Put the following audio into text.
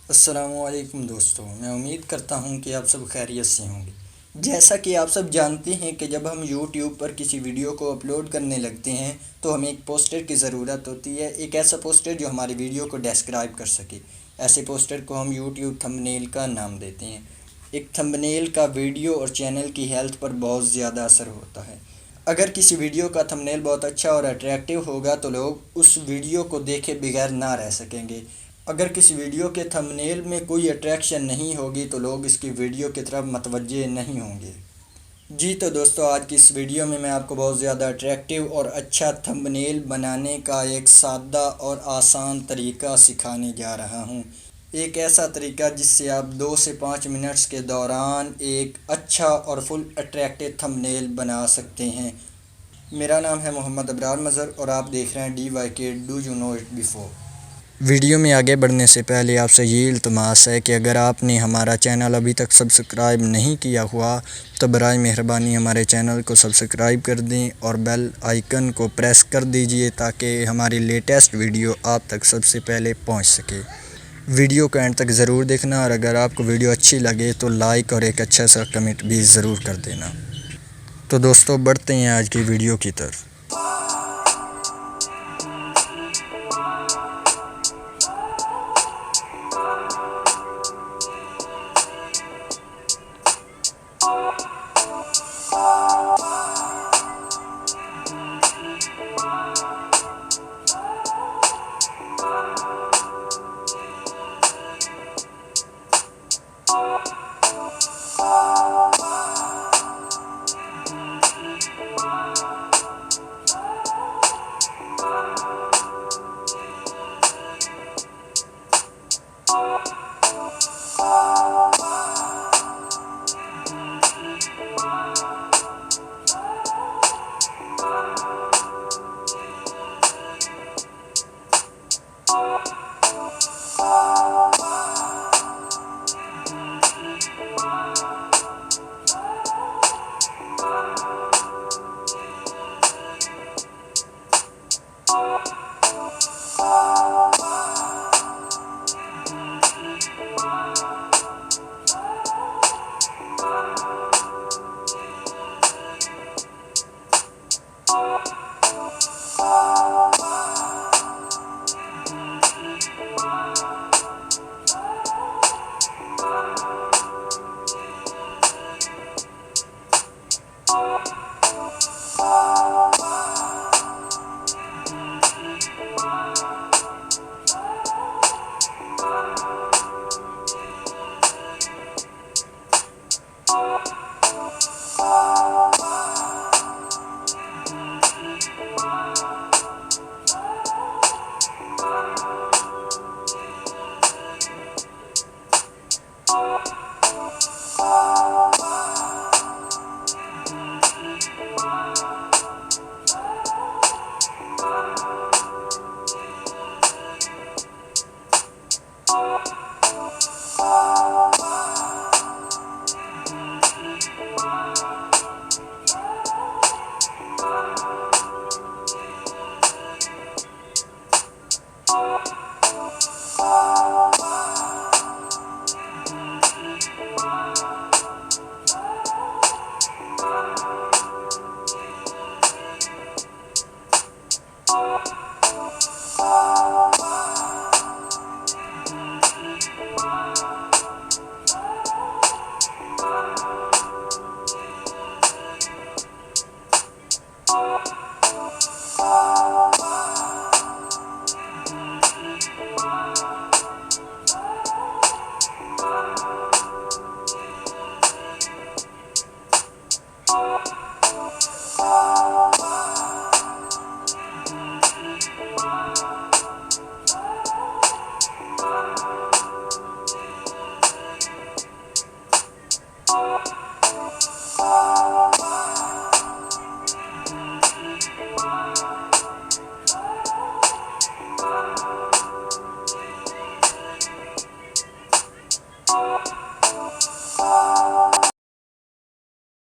अस्सलामुअलैकुम दोस्तों, मैं उम्मीद करता हूँ कि आप सब खैरियत से होंगे। जैसा कि आप सब जानते हैं कि जब हम यूट्यूब पर किसी वीडियो को अपलोड करने लगते हैं तो हमें एक पोस्टर की ज़रूरत होती है, एक ऐसा पोस्टर जो हमारी वीडियो को डिस्क्राइब कर सके। ऐसे पोस्टर को हम यूट्यूब थंबनेल का नाम देते हैं। एक थंबनेल का वीडियो और चैनल की हेल्थ पर बहुत ज़्यादा असर होता है। अगर किसी वीडियो का थंबनेल बहुत अच्छा और अट्रैक्टिव होगा तो लोग उस वीडियो को देखे बगैर ना रह सकेंगे। अगर किसी वीडियो के थंबनेल में कोई अट्रैक्शन नहीं होगी तो लोग इसकी वीडियो की तरफ मतवज्जे नहीं होंगे। जी तो दोस्तों, आज की इस वीडियो में मैं आपको बहुत ज़्यादा अट्रैक्टिव और अच्छा थंबनेल बनाने का एक सादा और आसान तरीका सिखाने जा रहा हूँ। एक ऐसा तरीका जिससे आप 2 से 5 मिनट्स के दौरान एक अच्छा और फुल अट्रैक्टिव थंबनेल बना सकते हैं। मेरा नाम है मोहम्मद अबरार मज़हर और आप देख रहे हैं DYK do you know it before. Video में आगे बढ़ने से पहले आपसे ये इल्तमास है कि अगर आपने हमारा चैनल अभी तक सब्सक्राइब नहीं किया हुआ तो बराए मेहरबानी हमारे चैनल को सब्सक्राइब कर दें और बेल आइकन को प्रेस कर दीजिए ताकि हमारी लेटेस्ट वीडियो आप तक सबसे पहले पहुंच सके। वीडियो को एंड तक ज़रूर देखना और अगर आपको वीडियो अच्छी लगे तो लाइक और एक अच्छा सा कमेंट भी ज़रूर कर देना। तो दोस्तों, बढ़ते हैं आज की वीडियो की तरफ।